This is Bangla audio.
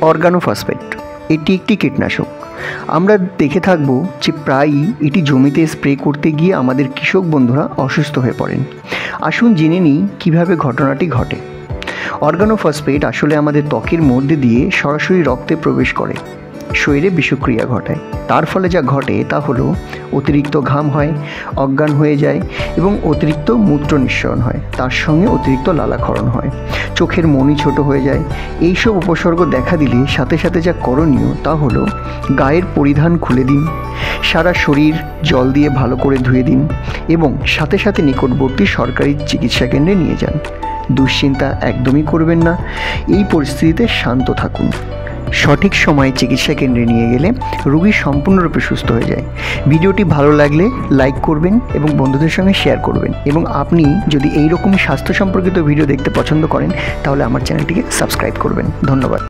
অর্গানোফসফেট এটি একটি কীটনাশক। আমরা দেখে থাকব যে প্রায়ই এটি জমিতে স্প্রে করতে গিয়ে আমাদের কৃষক বন্ধুরা অসুস্থ হয়ে পড়েন। আসুন জেনে নিই কীভাবে ঘটনাটি ঘটে। অর্গানোফসফেট আসলে আমাদের ত্বকের মধ্যে দিয়ে সরাসরি রক্তে প্রবেশ করে, শরীরে বিষক্রিয়া ঘটায়। তার ফলে যা ঘটে তা হলো অতিরিক্ত ঘাম হয়, অজ্ঞান হয়ে যায় এবং অতিরিক্ত মূত্র নিঃসরণ হয়। তার সঙ্গে অতিরিক্ত লালাক্ষরণ হয়, চোখের মনি ছোট হয়ে যায়। এইসব উপসর্গ দেখা দিলে সাথে সাথে যা করণীয় তা হলো গায়ের পরিধান খুলে দিন, সারা শরীর জল দিয়ে ভালো করে ধুয়ে দিন এবং সাথে সাথে নিকটবর্তী সরকারি চিকিৎসা কেন্দ্রে নিয়ে যান। দুশ্চিন্তা একদমই করবেন না, এই পরিস্থিতিতে শান্ত থাকুন। সঠিক সময়ে চিকিৎসা কেন্দ্রে নিয়ে গেলে রোগী সম্পূর্ণরূপে সুস্থ হয়ে যায়। ভিডিওটি ভালো লাগলে লাইক করবেন এবং বন্ধুদের সঙ্গে শেয়ার করবেন, এবং আপনি যদি এই রকমই স্বাস্থ্য সম্পর্কিত ভিডিও দেখতে পছন্দ করেন তাহলে আমার চ্যানেলটিকে সাবস্ক্রাইব করবেন। ধন্যবাদ।